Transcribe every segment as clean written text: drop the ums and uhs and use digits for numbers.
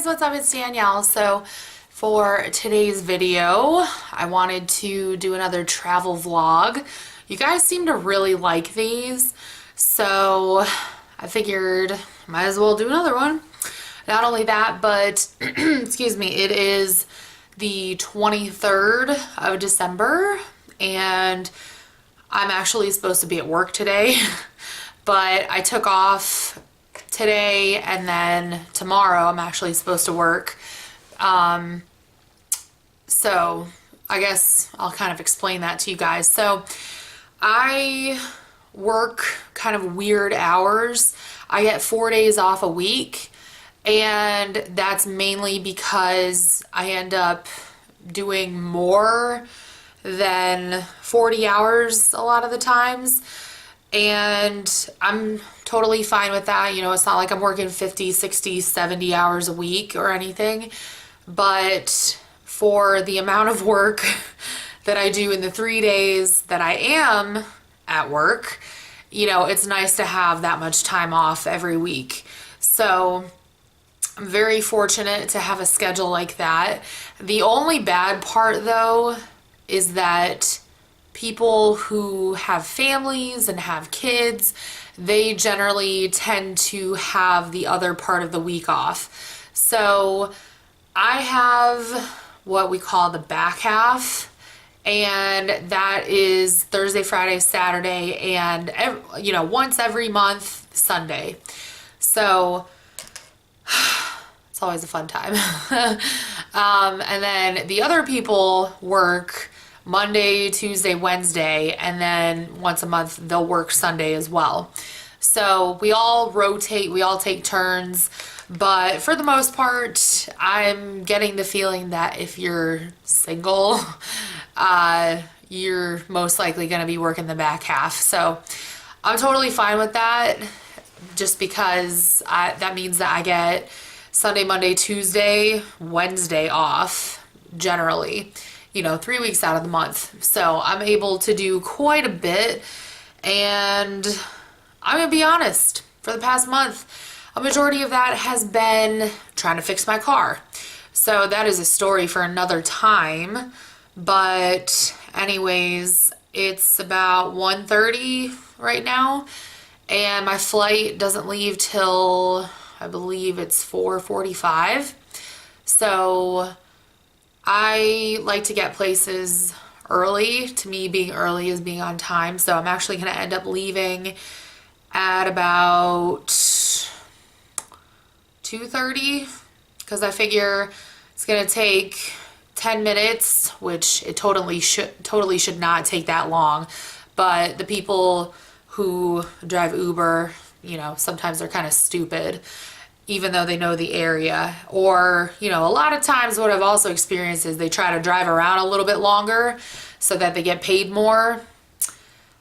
what's up? It's Danielle. So for today's video, I wanted to do another travel vlog. You guys seem to really like these, so I figured might as well do another one. Not only that, but excuse me, it is the 23rd of December and I'm actually supposed to be at work today, but I took off today and then tomorrow I'm actually supposed to work. So I guess I'll kind of explain that to you guys. So I work kind of weird hours. I get 4 days off a week, and that's mainly because I end up doing more than 40 hours a lot of the times, and I'm totally fine with that. You know, it's not like I'm working 50, 60, 70 hours a week or anything, but for the amount of work that I do in the 3 days that I am at work, you know, it's nice to have that much time off every week. So I'm very fortunate to have a schedule like that. The only bad part though is that people who have families and have kids, they generally tend to have the other part of the week off. So I have what we call the back half, and that is Thursday, Friday, Saturday, and you know, once every month, Sunday. So it's always a fun time. And then the other people work Monday, Tuesday, Wednesday, and then once a month they'll work Sunday as well. So we all rotate, we all take turns, but for the most part, I'm getting the feeling that if you're single, you're most likely going to be working the back half. So I'm totally fine with that, just because that means that I get Sunday, Monday, Tuesday, Wednesday off generally, you know, 3 weeks out of the month. So I'm able to do quite a bit, and I'm gonna be honest, for the past month, a majority of that has been trying to fix my car. So that is a story for another time. But anyways, it's about 1:30 right now, and my flight doesn't leave till, I believe it's 4:45. So I like to get places early. To me, being early is being on time. So I'm actually gonna end up leaving at about 2:30, because I figure it's gonna take 10 minutes, which it totally should not take that long. But the people who drive Uber, you know, sometimes they're kind of stupid, even though they know the area. Or, you know, a lot of times what I've also experienced is they try to drive around a little bit longer so that they get paid more.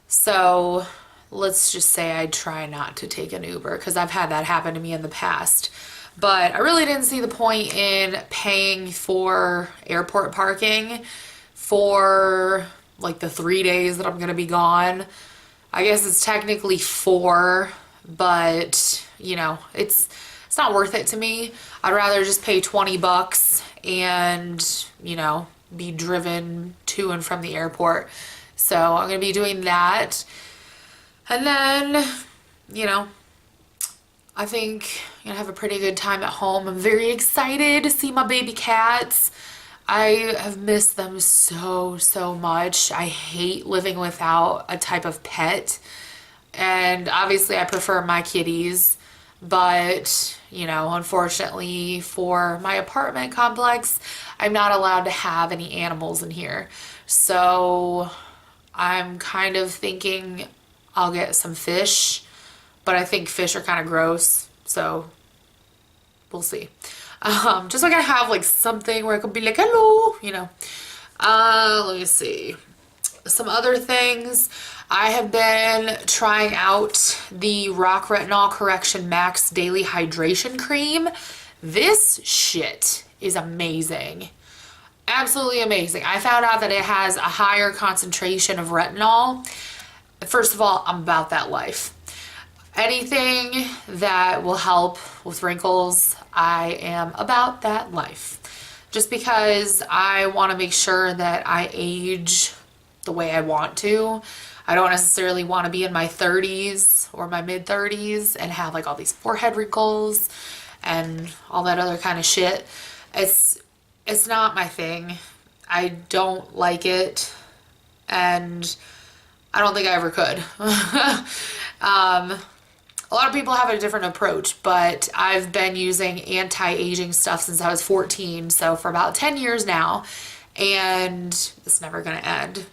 So let's just say I try not to take an Uber, because I've had that happen to me in the past. But I really didn't see the point in paying for airport parking for like the 3 days that I'm gonna be gone. I guess it's technically 4, but you know, it's not worth it to me. I'd rather just pay 20 bucks and, you know, be driven to and from the airport. So I'm gonna be doing that. And then, you know, I think I'm gonna have a pretty good time at home. I'm very excited to see my baby cats. I have missed them so much. I hate living without a type of pet. And obviously I prefer my kitties, but you know, unfortunately for my apartment complex, I'm not allowed to have any animals in here. So I'm kind of thinking I'll get some fish, but I think fish are kind of gross, so we'll see. Just like I have like something where I could be like, hello, you know. Let me see. Some other things. I have been trying out the Rock Retinol Correction Max Daily Hydration Cream. This shit is amazing. Absolutely amazing. I found out that it has a higher concentration of retinol. First of all, I'm about that life. Anything that will help with wrinkles, I am about that life. Just because I want to make sure that I age the way I want to. I don't necessarily want to be in my 30s or my mid 30s and have like all these forehead wrinkles and all that other kind of shit. It's not my thing. I don't like it, and I don't think I ever could. A lot of people have a different approach, but I've been using anti-aging stuff since I was 14, so for about 10 years now, and it's never gonna end.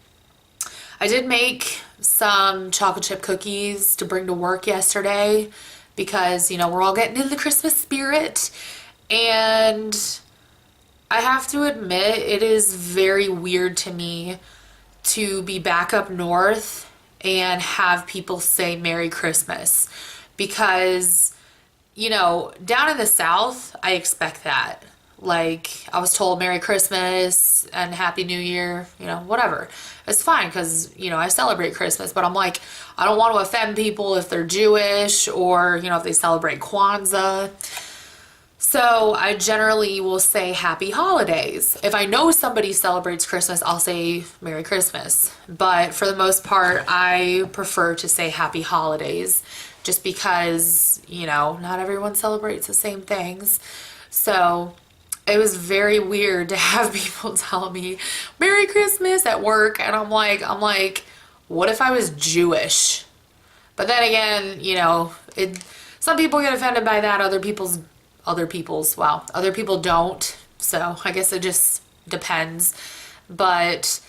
I did make some chocolate chip cookies to bring to work yesterday because, you know, we're all getting in the Christmas spirit, and I have to admit it is very weird to me to be back up north and have people say Merry Christmas. Because, you know, down in the South, I expect that. Like, I was told Merry Christmas and Happy New Year, you know, whatever. It's fine because, you know, I celebrate Christmas, but I'm like, I don't want to offend people if they're Jewish or, you know, if they celebrate Kwanzaa. So I generally will say Happy Holidays. If I know somebody celebrates Christmas, I'll say Merry Christmas. But for the most part, I prefer to say Happy Holidays. Just because, you know, not everyone celebrates the same things. So it was very weird to have people tell me Merry Christmas at work, and I'm like, what if I was Jewish? But then again, you know, some people get offended by that, other people don't. So I guess it just depends. But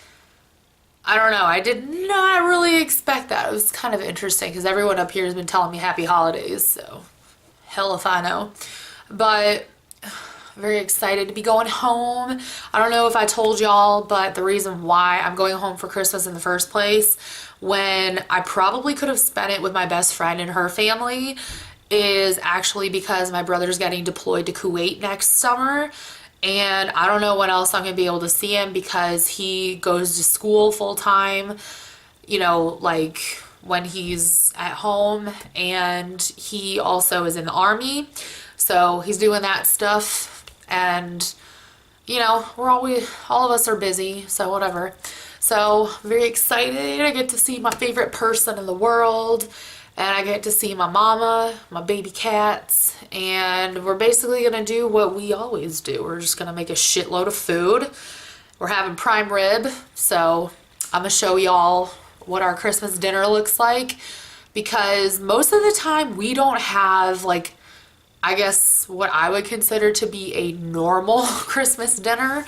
I don't know. I did not really expect that. It was kind of interesting because everyone up here has been telling me Happy Holidays, so hell if I know. But very excited to be going home. I don't know if I told y'all, but the reason why I'm going home for Christmas in the first place, when I probably could have spent it with my best friend and her family, is actually because my brother's getting deployed to Kuwait next summer. And I don't know when else I'm going to be able to see him because he goes to school full time, you know, like when he's at home, and he also is in the army. So he's doing that stuff, and, you know, all of us are busy, so whatever. So very excited. I get to see my favorite person in the world. And I get to see my mama, my baby cats, and we're basically gonna do what we always do. We're just gonna make a shitload of food. We're having prime rib, so I'm gonna show y'all what our Christmas dinner looks like, because most of the time we don't have, like, I guess what I would consider to be a normal Christmas dinner.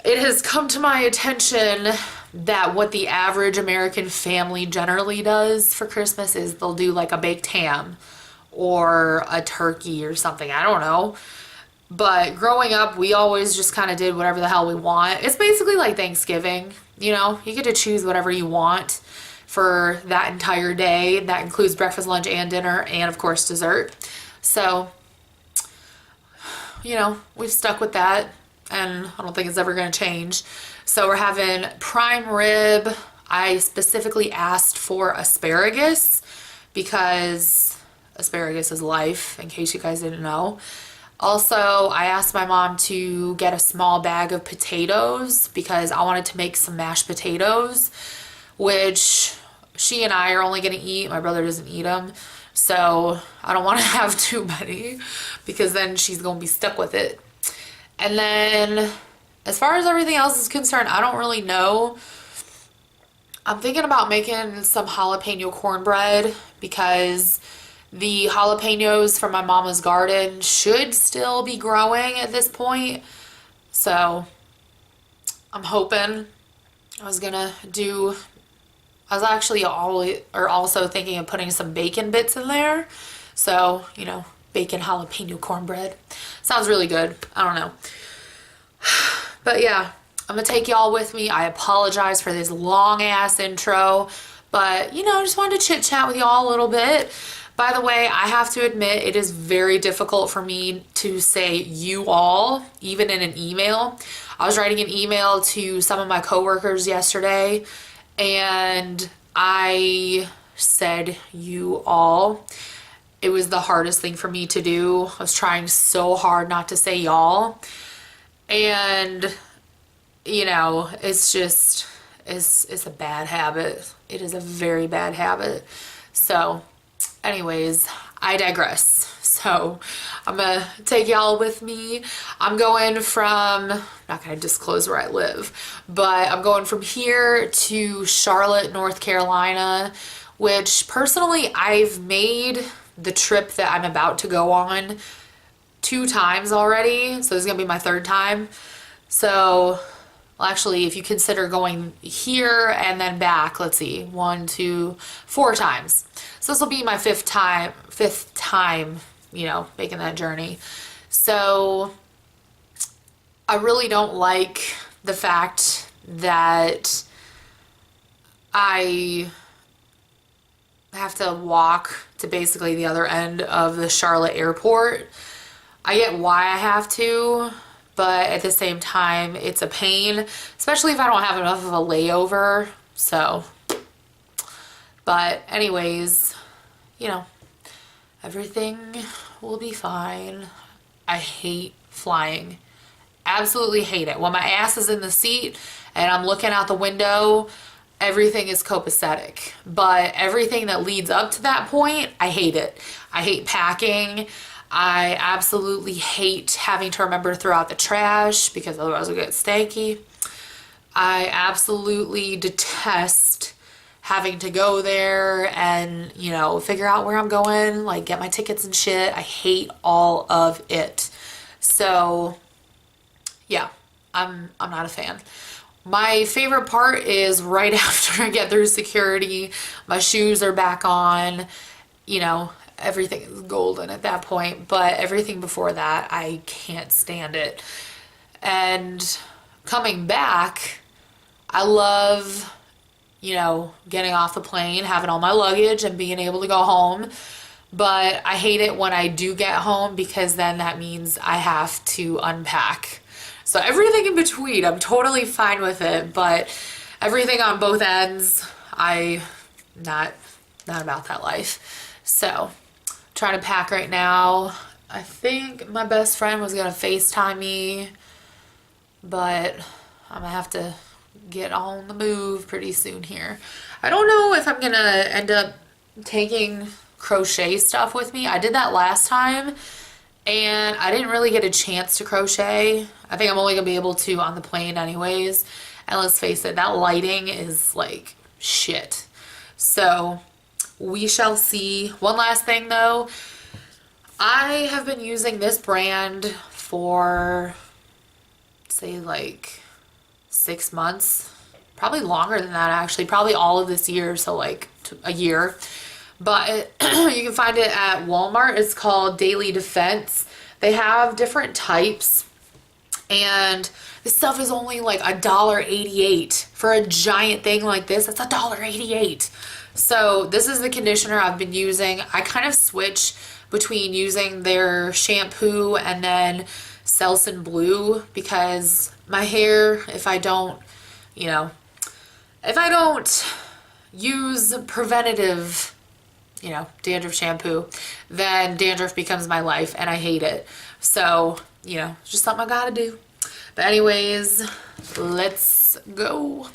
It has come to my attention that what the average American family generally does for Christmas is they'll do like a baked ham or a turkey or something. I don't know. But growing up, we always just kind of did whatever the hell we want. It's basically like Thanksgiving, you know? You get to choose whatever you want for that entire day. That includes breakfast, lunch, and dinner, and of course dessert. So, you know, we've stuck with that, and I don't think it's ever going to change. So we're having prime rib. I specifically asked for asparagus because asparagus is life, in case you guys didn't know. Also, I asked my mom to get a small bag of potatoes because I wanted to make some mashed potatoes, which she and I are only going to eat. My brother doesn't eat them. So I don't want to have too many because then she's going to be stuck with it. And then as far as everything else is concerned, I don't really know. I'm thinking about making some jalapeno cornbread because the jalapenos from my mama's garden should still be growing at this point. So I'm hoping. I was actually also thinking of putting some bacon bits in there. So, you know, bacon jalapeno cornbread. Sounds really good. I don't know. But yeah, I'm gonna take y'all with me. I apologize for this long ass intro, but you know, just wanted to chit chat with y'all a little bit. By the way, I have to admit it is very difficult for me to say you all, even in an email. I was writing an email to some of my coworkers yesterday and I said you all. it was the hardest thing for me to do. I was trying so hard not to say y'all. And, you know, it's just, it's a bad habit. It is a very bad habit. So, anyways, I digress. So, I'm gonna take y'all with me. I'm going from, I'm not gonna disclose where I live, but I'm going from here to Charlotte, North Carolina, which personally I've made the trip that I'm about to go on 2 times already. So this is gonna be my 3rd time. So, well, actually, if you consider going here and then back, let's see, 1, 2, 4 times. So this will be my 5th time, you know, making that journey. So I really don't like the fact that I have to walk to basically the other end of the Charlotte airport. I get why I have to, but at the same time, it's a pain, especially if I don't have enough of a layover. So, but anyways, you know, everything will be fine. I hate flying. Absolutely hate it. When my ass is in the seat and I'm looking out the window, everything is copacetic. But everything that leads up to that point, I hate it. I hate packing. I absolutely hate having to remember to throw out the trash because otherwise it'll get stanky. I absolutely detest having to go there and, you know, figure out where I'm going, like get my tickets and shit. I hate all of it. So, yeah, I'm not a fan. My favorite part is right after I get through security, my shoes are back on, you know, everything is golden at that point, but everything before that, I can't stand it. And coming back, I love, you know, getting off the plane, having all my luggage and being able to go home. But I hate it when I do get home because then that means I have to unpack. So everything in between, I'm totally fine with it, but everything on both ends, not about that life. So, trying to pack right now. I think my best friend was gonna FaceTime me, but I'm gonna have to get on the move pretty soon here. I don't know if I'm gonna end up taking crochet stuff with me. I did that last time and I didn't really get a chance to crochet. I think I'm only gonna be able to on the plane anyways. And let's face it, that lighting is like shit. So we shall see. One last thing though, I have been using this brand for say like 6 months, probably longer than that actually, probably all of this year, so like a year. But you can find it at Walmart. It's called Daily Defense. They have different types and this stuff is only like $1.88 for a giant thing like this. It's $1.88. So this is the conditioner I've been using. I kind of switch between using their shampoo and then Selsun Blue because my hair, if I don't, you know, if I don't use preventative, you know, dandruff shampoo, then dandruff becomes my life and I hate it. So, you know, it's just something I gotta do. But anyways, let's go.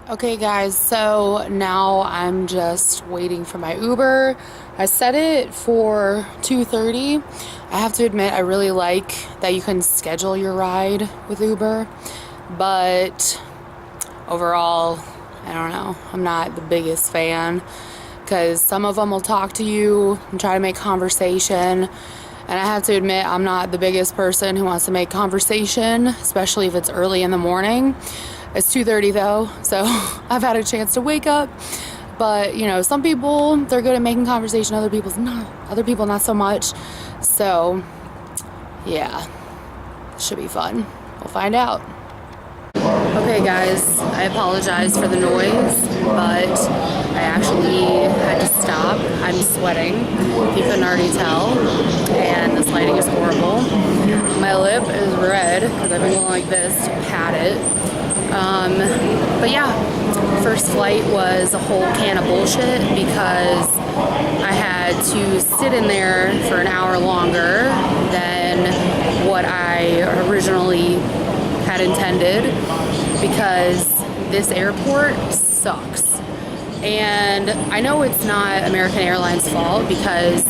Okay guys, so now I'm just waiting for my Uber. I set it for 2:30. I have to admit I really like that you can schedule your ride with Uber, but overall, I don't know, I'm not the biggest fan because some of them will talk to you and try to make conversation, and I have to admit I'm not the biggest person who wants to make conversation, especially if it's early in the morning. It's 2:30 though, so I've had a chance to wake up. But, you know, some people, they're good at making conversation, other people not so much. So, yeah, should be fun. We'll find out. Okay guys, I apologize for the noise, but I actually had to stop. I'm sweating, if you couldn't already tell, and this lighting is horrible. My lip is red because I've been going like this to pat it. But yeah, first flight was a whole can of bullshit because I had to sit in there for an hour longer than what I originally had intended because this airport sucks. And I know it's not American Airlines' fault because,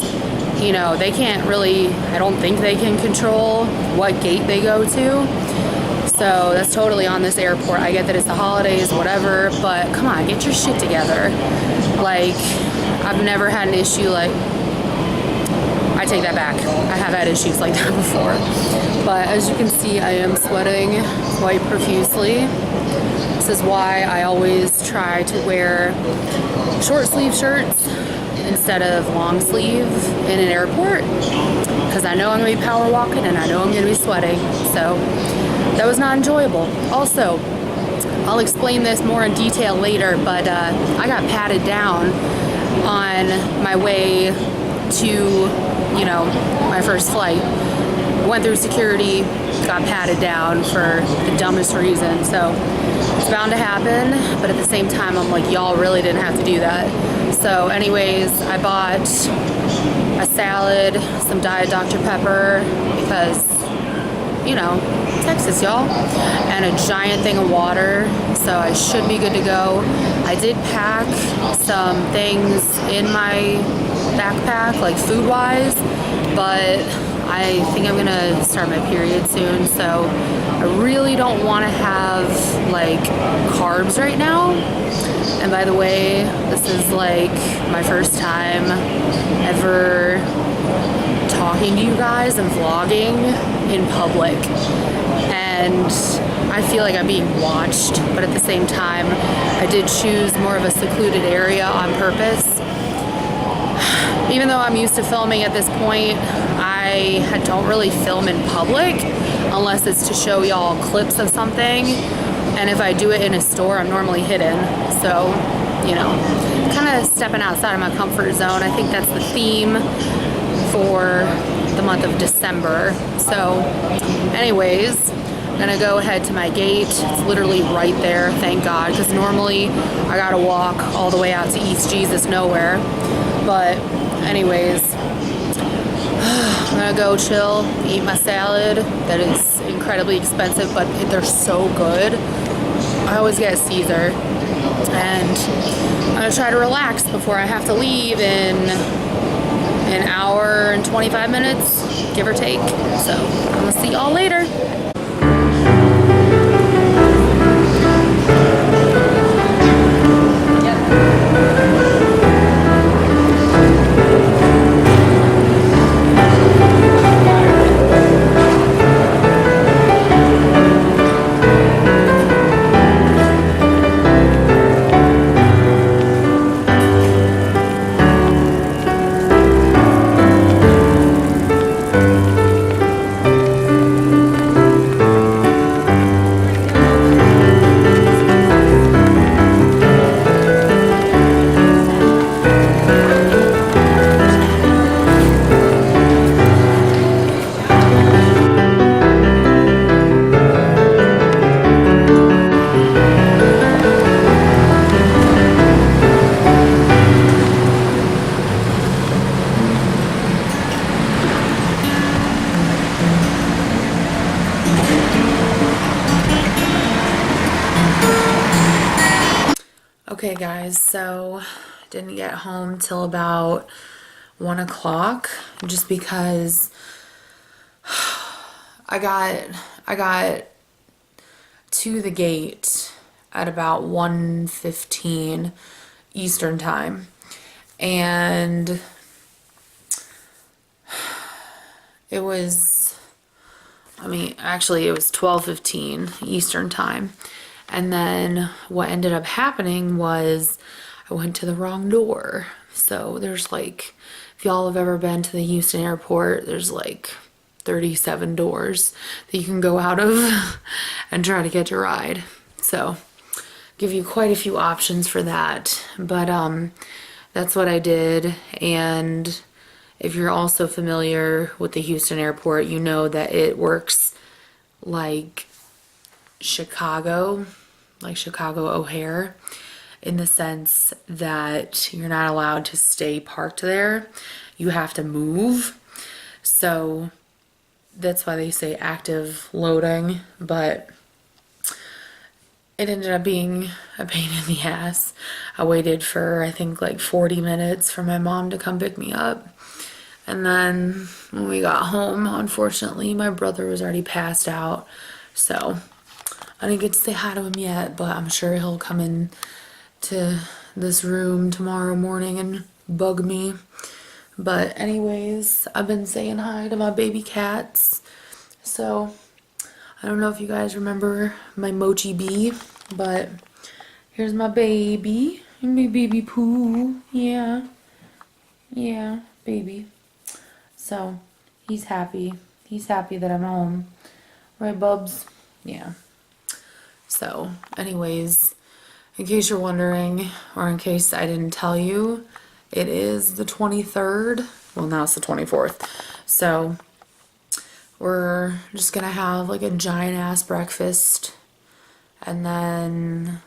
you know, they can't really, I don't think they can control what gate they go to. So that's totally on this airport. I get that it's the holidays, whatever, but come on, get your shit together. Like, I've never had an issue like, I take that back. I have had issues like that before. But as you can see, I am sweating quite profusely. This is why I always try to wear short sleeve shirts instead of long sleeve in an airport because I know I'm going to be power walking and I know I'm going to be sweating. So that was not enjoyable. Also, I'll explain this more in detail later, but I got patted down on my way to, you know, my first flight. Went through security, got patted down for the dumbest reason. So it's bound to happen, but at the same time, I'm like, y'all really didn't have to do that. So anyways, I bought a salad, some Diet Dr. Pepper, because, you know, Texas, y'all, and a giant thing of water, so I should be good to go. I did pack some things in my backpack, like food-wise, but I think I'm gonna start my period soon, so I really don't want to have like carbs right now. And by the way, this is like my first time ever talking to you guys and vlogging in public, and I feel like I'm being watched, but at the same time I did choose more of a secluded area on purpose. Even though I'm used to filming at this point, I don't really film in public unless it's to show y'all clips of something, and if I do it in a store, I'm normally hidden. So, you know, kind of stepping outside of my comfort zone. I think that's the theme for the month of December. So anyways, I'm gonna go ahead to my gate. It's literally right there, thank God, because normally I gotta walk all the way out to East Jesus Nowhere. But anyways, I'm gonna go chill, eat my salad that is incredibly expensive, but they're so good. I always get a Caesar, and I'm gonna try to relax before I have to leave in an hour and 25 minutes, give or take. So I'm gonna see y'all later. Okay guys, so didn't get home till about 1 o'clock just because I got to the gate at about 1:15 Eastern time, and it was, I mean, actually it was 12:15 Eastern time. And then what ended up happening was I went to the wrong door. So there's like, if y'all have ever been to the Houston airport, there's like 37 doors that you can go out of and try to get your ride. So give you quite a few options for that. But that's what I did. And if you're also familiar with the Houston airport, you know that it works like Chicago O'Hare, in the sense that you're not allowed to stay parked there. You have to move. So that's why they say active loading, but it ended up being a pain in the ass. I waited for, I think, like 40 minutes for my mom to come pick me up. And then when we got home, unfortunately, my brother was already passed out. So I didn't get to say hi to him yet, but I'm sure he'll come in to this room tomorrow morning and bug me. But anyways, I've been saying hi to my baby cats. So I don't know if you guys remember my Mochi bee, but here's my baby. My baby Pooh. Yeah, baby. So he's happy. He's happy that I'm home. Right, Bubs? Yeah. So anyways, in case you're wondering, or in case I didn't tell you, it is the 23rd. Well, now it's the 24th. So we're just gonna have like a giant ass breakfast, and then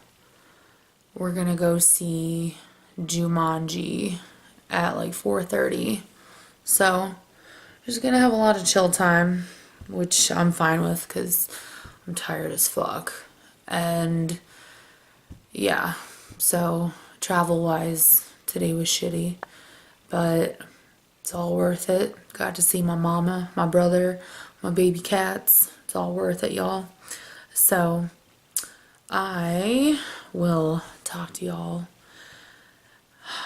we're gonna go see Jumanji at like 4:30. So just gonna have a lot of chill time, which I'm fine with because I'm tired as fuck. And yeah, so travel wise, today was shitty, but it's all worth it. Got to see my mama, my brother, my baby cats. It's all worth it, y'all. So I will talk to y'all.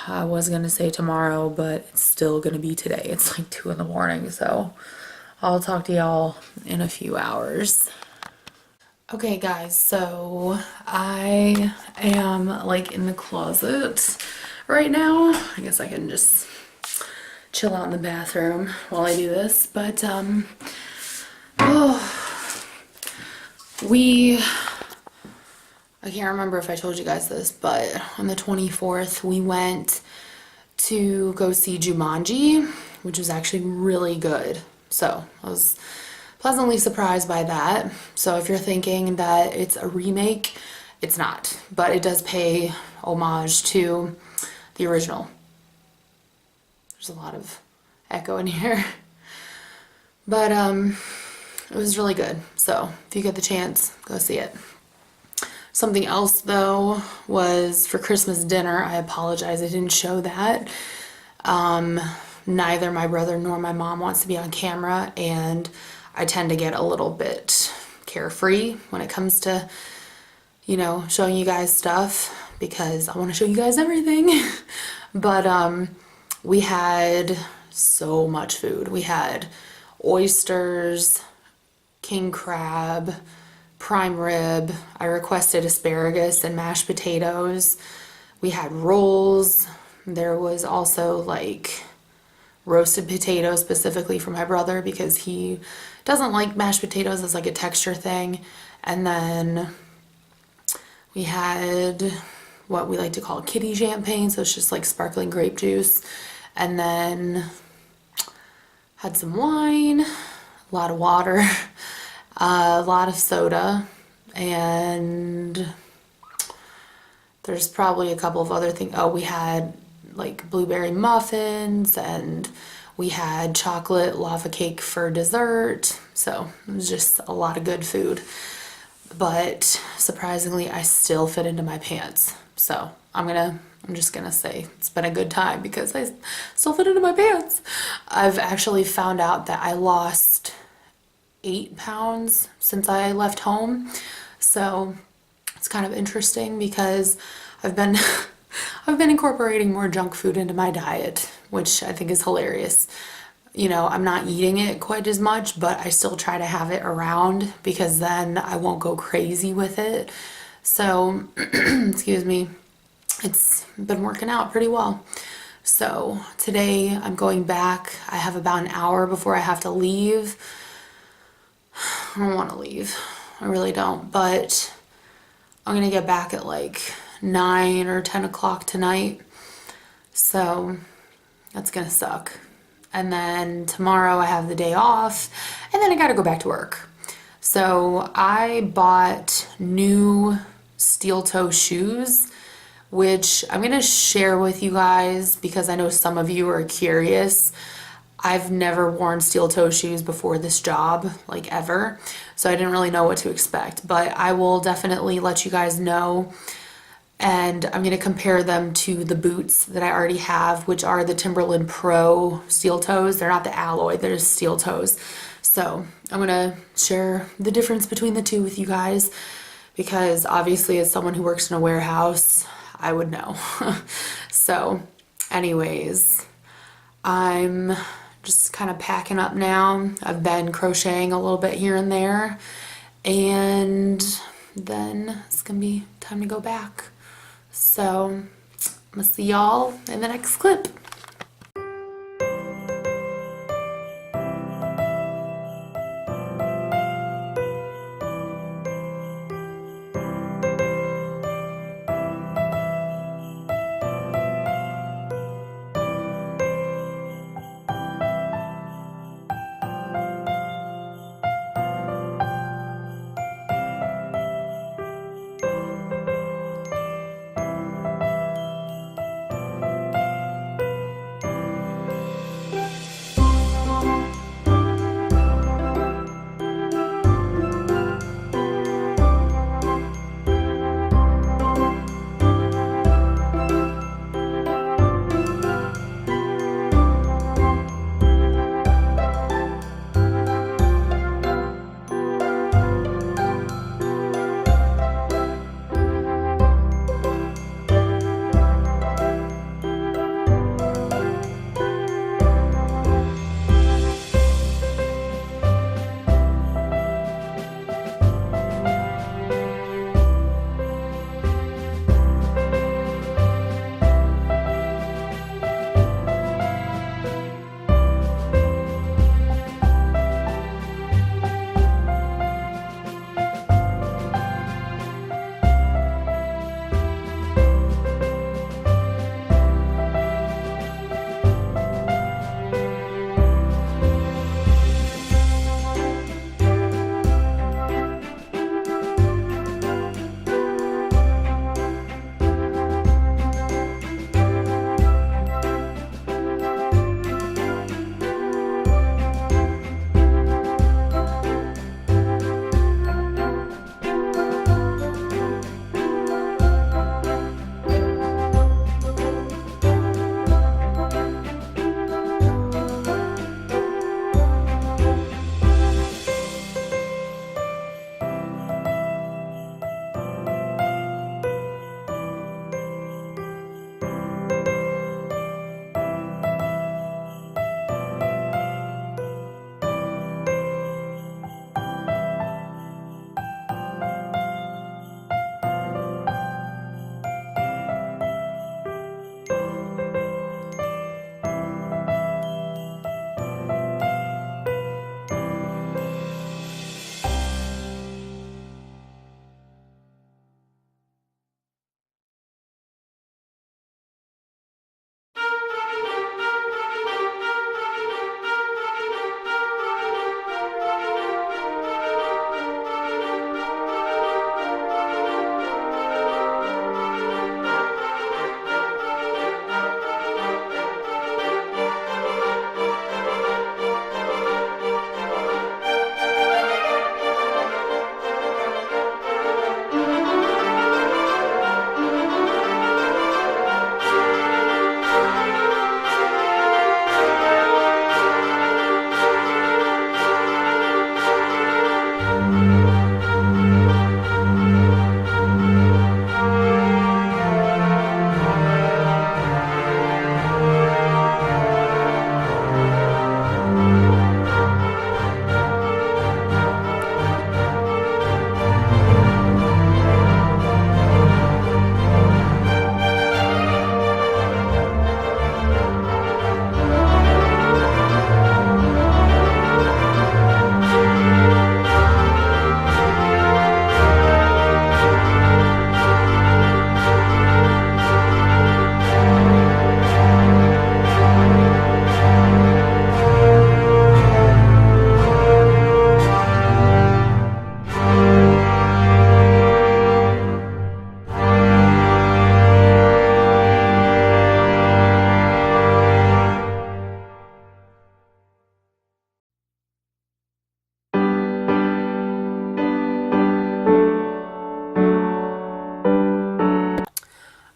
I was gonna say tomorrow, but it's still gonna be today. It's like 2 in the morning, so I'll talk to y'all in a few hours. Okay guys, so I am like in the closet right now. I guess I can just chill out in the bathroom while I do this, but I can't remember if I told you guys this, but on the 24th we went to go see Jumanji, which was actually really good. So I was pleasantly surprised by that. So if you're thinking that it's a remake, it's not, but it does pay homage to the original. There's a lot of echo in here, but it was really good. So if you get the chance, go see it. Something else though was for Christmas dinner. I apologize, I didn't show that. Neither my brother nor my mom wants to be on camera, and I tend to get a little bit carefree when it comes to, you know, showing you guys stuff because I want to show you guys everything. But we had so much food. We had oysters, king crab, prime rib. I requested asparagus and mashed potatoes. We had rolls. There was also like roasted potatoes specifically for my brother because he doesn't like mashed potatoes as like a texture thing. And then we had what we like to call kitty champagne, so it's just like sparkling grape juice. And then had some wine, a lot of water, a lot of soda, and there's probably a couple of other things. Oh, we had like blueberry muffins, and we had chocolate lava cake for dessert. So it was just a lot of good food. But surprisingly, I still fit into my pants. So I'm just gonna say it's been a good time because I still fit into my pants. I've actually found out that I lost 8 pounds since I left home. So it's kind of interesting because I've been I've been incorporating more junk food into my diet, which I think is hilarious. You know, I'm not eating it quite as much, but I still try to have it around because then I won't go crazy with it. So, excuse me, it's been working out pretty well. So today I'm going back. I have about an hour before I have to leave. I don't want to leave. I really don't, but I'm gonna get back at like 9 or 10 o'clock tonight. So that's gonna suck. And then tomorrow I have the day off, and then I gotta go back to work. So I bought new steel toe shoes, which I'm gonna share with you guys because I know some of you are curious. I've never worn steel toe shoes before this job, like ever, so I didn't really know what to expect, but I will definitely let you guys know. And I'm going to compare them to the boots that I already have, which are the Timberland Pro steel toes. They're not the alloy, they're just steel toes. So I'm going to share the difference between the two with you guys because obviously as someone who works in a warehouse, I would know. So anyways, I'm just kind of packing up now. I've been crocheting a little bit here and there, and then it's gonna be time to go back. So I'm gonna see y'all in the next clip.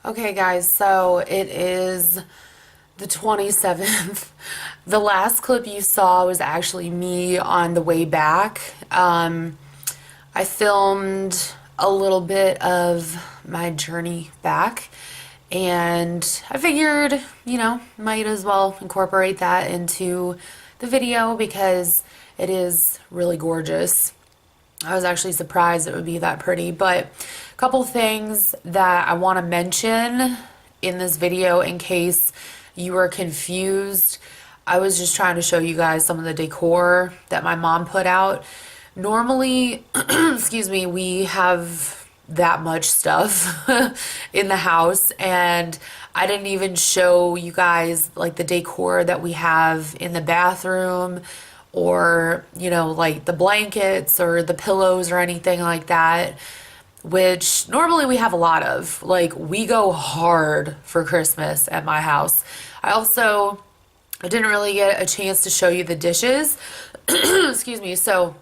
Okay, guys, so it is the 27th. The last clip you saw was actually me on the way back. I filmed a little bit of my journey back, and I figured, might as well incorporate that into the video because it is really gorgeous. I was actually surprised it would be that pretty, but a couple things that I want to mention in this video in case you were confused. I was just trying to show you guys some of the decor that my mom put out. Normally, excuse me, we have that much stuff in the house, and I didn't even show you guys like the decor that we have in the bathroom, or like the blankets or the pillows or anything like that, which normally we have a lot of. Like, we go hard for Christmas at my house. I didn't really get a chance to show you the dishes. Excuse me. So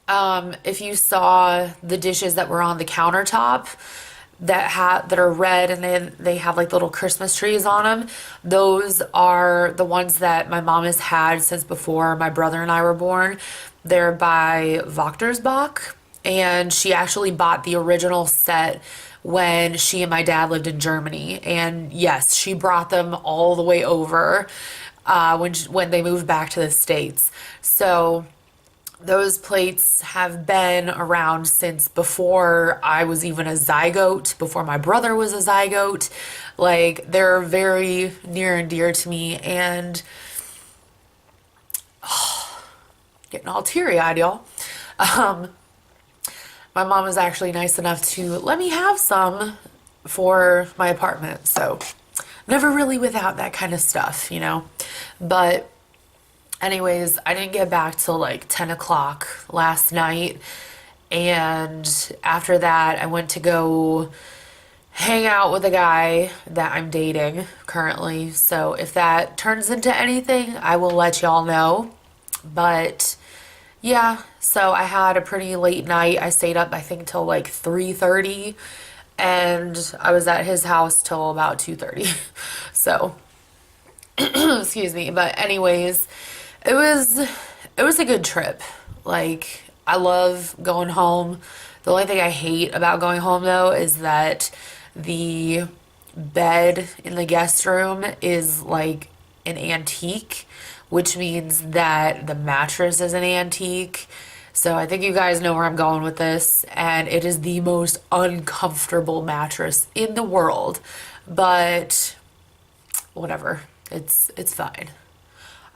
if you saw the dishes that were on the countertop that are red, and then they have like little Christmas trees on them, those are the ones that my mom has had since before my brother and I were born. They're by Vochtersbach, and she actually bought the original set when she and my dad lived in Germany. And yes, she brought them all the way over when they moved back to the States. So those plates have been around since before I was even a zygote, before my brother was a zygote. Like, they're very near and dear to me, and getting all teary-eyed, y'all. My mom was actually nice enough to let me have some for my apartment, so never really without that kind of stuff, But anyways, I didn't get back till like 10 o'clock last night, and after that I went to go hang out with a guy that I'm dating currently. So if that turns into anything, I will let y'all know. But yeah, so I had a pretty late night. I stayed up, I think, till like 3:30, and I was at his house till about 2:30. So excuse me. But anyways, it was a good trip. Like, I love going home. The only thing I hate about going home, though, is that the bed in the guest room is like an antique, which means that the mattress is an antique. So I think you guys know where I'm going with this, and it is the most uncomfortable mattress in the world. But whatever, it's fine.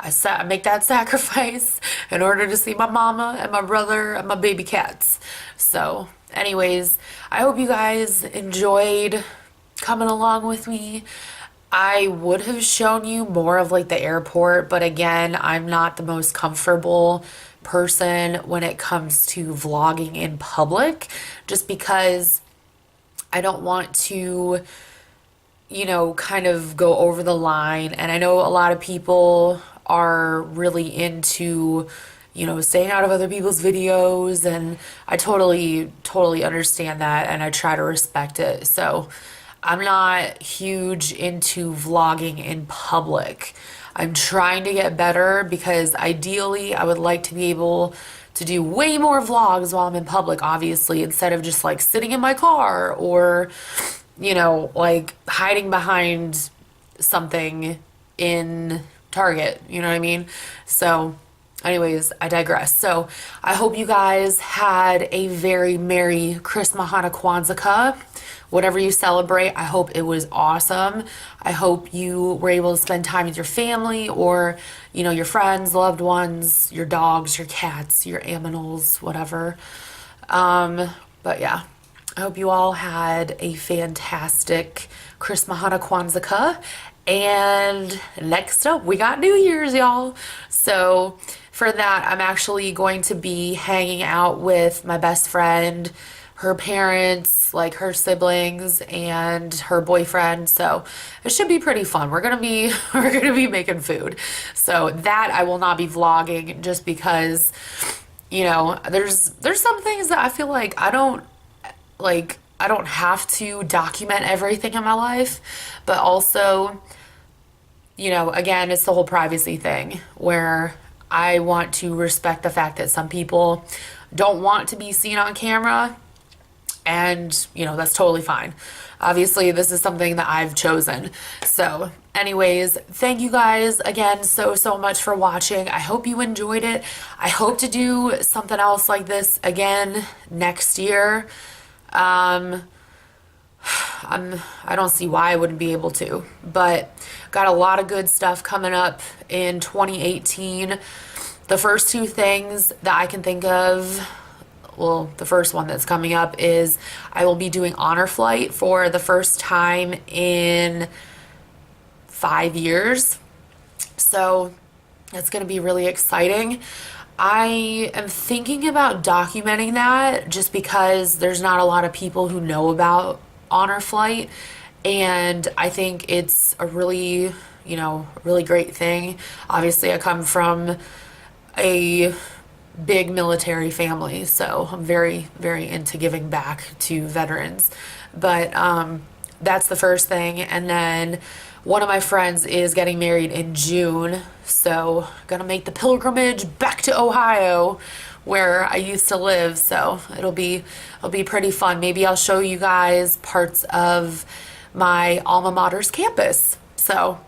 I make that sacrifice in order to see my mama and my brother and my baby cats. So anyways, I hope you guys enjoyed coming along with me. I would have shown you more of like the airport, but again, I'm not the most comfortable person when it comes to vlogging in public, just because I don't want to kind of go over the line. And I know a lot of people are really into, staying out of other people's videos, and I totally understand that, and I try to respect it. So I'm not huge into vlogging in public. I'm trying to get better because ideally I would like to be able to do way more vlogs while I'm in public, obviously, instead of just like sitting in my car or like hiding behind something in Target, you know what I mean? So anyways, I digress. So I hope you guys had a very Merry Christmas, Hanukkah, Kwanzaa, whatever you celebrate. I hope it was awesome. I hope you were able to spend time with your family, or, your friends, loved ones, your dogs, your cats, your aminals, whatever. But yeah, I hope you all had a fantastic Christmas, Hanukkah, Kwanzaa. And next up, we got New Year's, y'all. So for that, I'm actually going to be hanging out with my best friend, her parents, like her siblings, and her boyfriend. So it should be pretty fun. We're gonna be making food. So that I will not be vlogging, just because there's some things that I feel like I don't like I don't have to document everything in my life, but also, you know, again, it's the whole privacy thing where I want to respect the fact that some people don't want to be seen on camera, and, you know, that's totally fine. Obviously, this is something that I've chosen. So, anyways, thank you guys again so much for watching. I hope you enjoyed it. I hope to do something else like this again next year. I don't see why I wouldn't be able to, but got a lot of good stuff coming up in 2018. The first two things that I can think of, well, the first one that's coming up is I will be doing honor flight for the first time in 5 years. So that's going to be really exciting. I am thinking about documenting that just because there's not a lot of people who know about honor flight, and I think it's a really, you know, really great thing. Obviously, I come from a big military family, so I'm very into giving back to veterans. But that's the first thing. And then one of my friends is getting married in June, so gonna make the pilgrimage back to Ohio where I used to live. So it'll be pretty fun. Maybe I'll show you guys parts of my alma mater's campus. So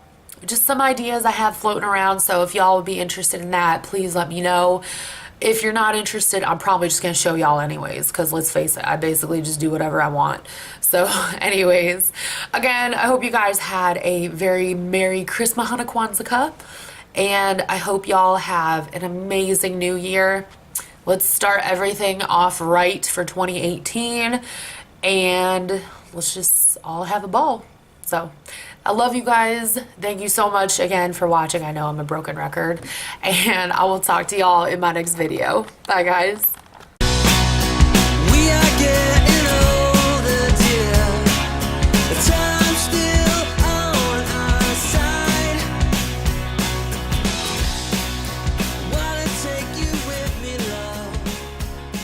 just some ideas I have floating around. So if y'all would be interested in that, please let me know. If you're not interested, I'm probably just going to show y'all anyways, because let's face it, I basically just do whatever I want. So anyways, again, I hope you guys had a very Merry Christmas, Hanukkah, Kwanzaa, and I hope y'all have an amazing new year. Let's start everything off right for 2018, and let's just all have a ball. So I love you guys. Thank you so much again for watching. I know I'm a broken record, and I will talk to y'all in my next video. Bye, guys. We are getting